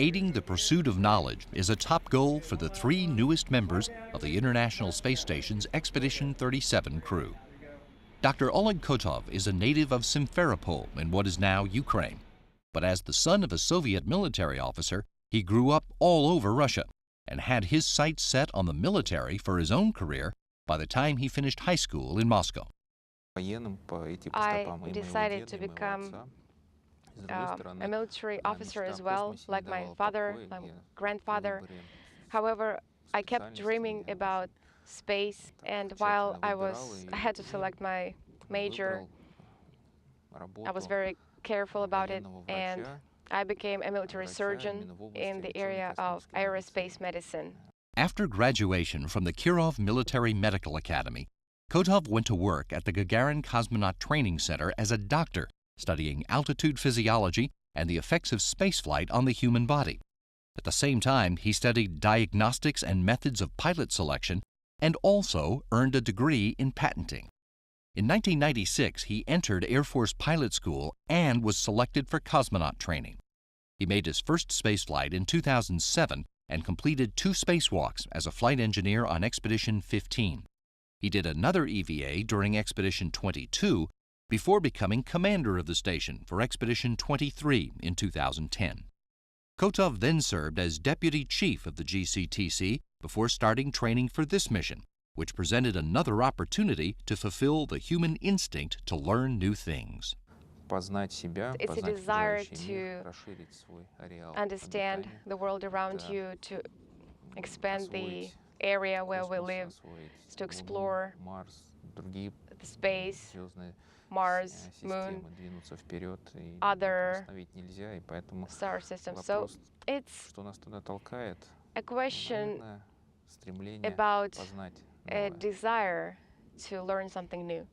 aiding the pursuit of knowledge is a top goal for the three newest members of the International Space Station's Expedition 37 crew. Dr. Oleg Kotov is a native of Simferopol in what is now Ukraine. But as the son of a Soviet military officer, he grew up all over Russia and had his sights set on the military for his own career by the time he finished high school in Moscow. I decided to become a military officer as well, like my father, my grandfather. However, I kept dreaming about space, and while I had to select my major, I was very careful about it, and I became a military surgeon in the area of aerospace medicine. After graduation from the Kirov Military Medical Academy, Kotov went to work at the Gagarin Cosmonaut Training Center as a doctor, studying altitude physiology and the effects of spaceflight on the human body. At the same time, he studied diagnostics and methods of pilot selection and also earned a degree in patenting. In 1996, he entered Air Force pilot school and was selected for cosmonaut training. He made his first spaceflight in 2007 and completed 2 spacewalks as a flight engineer on Expedition 15. He did another EVA during Expedition 22 before becoming commander of the station for Expedition 23 in 2010. Kotov then served as deputy chief of the GCTC before starting training for this mission, which presented another opportunity to fulfill the human instinct to learn new things. It's a desire to understand the world around you, to expand the area where we live, to explore the space, Mars, Moon, other star systems. So it's a question about a desire to learn something new.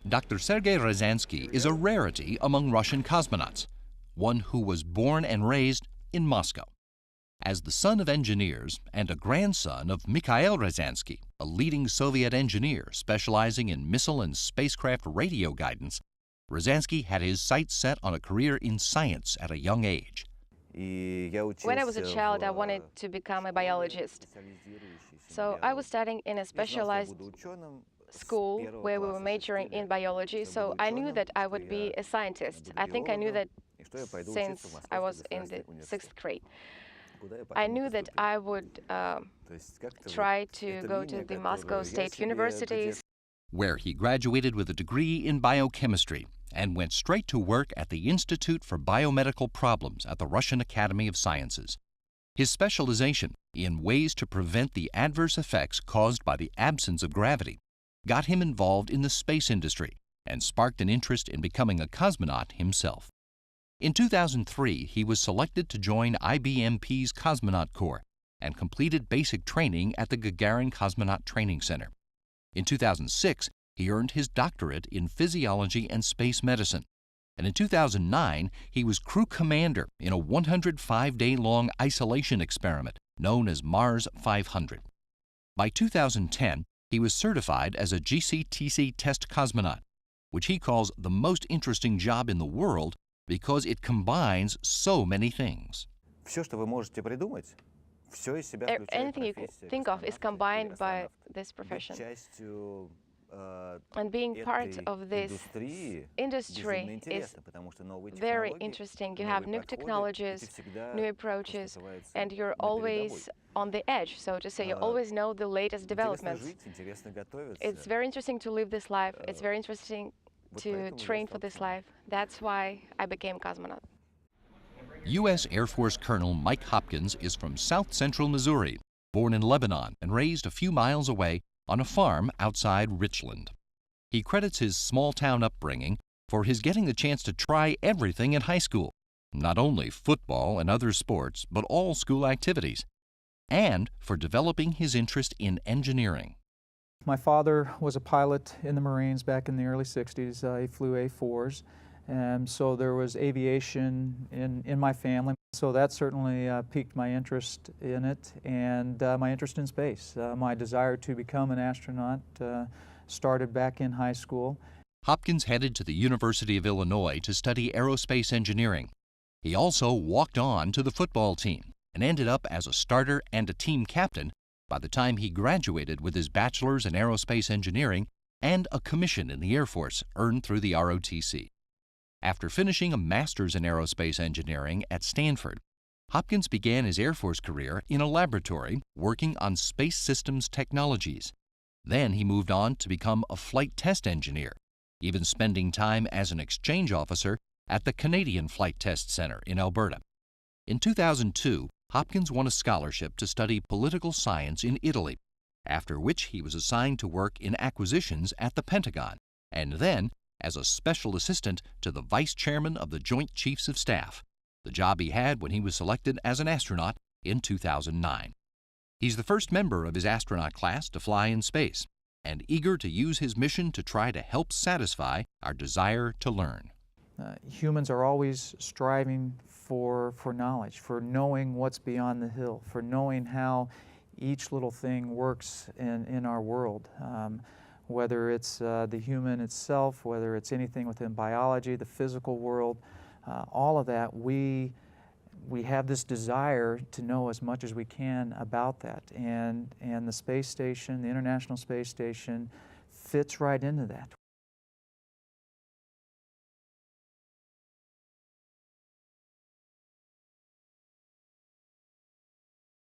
Dr. Sergey Ryazanskiy is a rarity among Russian cosmonauts, one who was born and raised in Moscow. As the son of engineers and a grandson of Mikhail Ryazanskiy, a leading Soviet engineer specializing in missile and spacecraft radio guidance, Ryazanskiy had his sights set on a career in science at a young age. When I was a child, I wanted to become a biologist. So I was studying in a specialized school where we were majoring in biology, so I knew that I would be a scientist. I think I knew that since I was in the 6th grade. I knew that I would try to go to the Moscow State University, where he graduated with a degree in biochemistry and went straight to work at the Institute for Biomedical Problems at the Russian Academy of Sciences. His specialization in ways to prevent the adverse effects caused by the absence of gravity got him involved in the space industry and sparked an interest in becoming a cosmonaut himself. In 2003, he was selected to join IBMP's Cosmonaut Corps and completed basic training at the Gagarin Cosmonaut Training Center. In 2006, he earned his doctorate in physiology and space medicine. And in 2009, he was crew commander in a 105-day-long isolation experiment known as Mars 500. By 2010, he was certified as a GCTC test cosmonaut, which he calls the most interesting job in the world because it combines so many things. Anything you can think of is combined by this profession. And being part of this industry is very interesting. You have new technologies, new approaches, and you're always on the edge, so to say. You always know the latest developments. It's very interesting to live this life. It's very interesting to train for this life. That's why I became cosmonaut. U.S. Air Force Colonel Mike Hopkins is from south-central Missouri, born in Lebanon and raised a few miles away on a farm outside Richland. He credits his small-town upbringing for his getting the chance to try everything in high school, not only football and other sports, but all school activities, and for developing his interest in engineering. My father was a pilot in the Marines back in the early 60s. He flew A4s, and so there was aviation in my family. So that certainly piqued my interest in it and my interest in space. My desire to become an astronaut started back in high school. Hopkins headed to the University of Illinois to study aerospace engineering. He also walked on to the football team and ended up as a starter and a team captain by the time he graduated with his bachelor's in aerospace engineering and a commission in the Air Force earned through the ROTC. After finishing a master's in aerospace engineering at Stanford, Hopkins began his Air Force career in a laboratory working on space systems technologies. Then he moved on to become a flight test engineer, even spending time as an exchange officer at the Canadian Flight Test Center in Alberta. In 2002, Hopkins won a scholarship to study political science in Italy, after which he was assigned to work in acquisitions at the Pentagon, and then as a special assistant to the Vice Chairman of the Joint Chiefs of Staff, the job he had when he was selected as an astronaut in 2009. He's the first member of his astronaut class to fly in space, and eager to use his mission to try to help satisfy our desire to learn. Humans are always striving for knowledge, for knowing what's beyond the hill, for knowing how each little thing works in our world. Whether it's the human itself, whether it's anything within biology, the physical world, all of that, we have this desire to know as much as we can about that. And the space station, the International Space Station, fits right into that.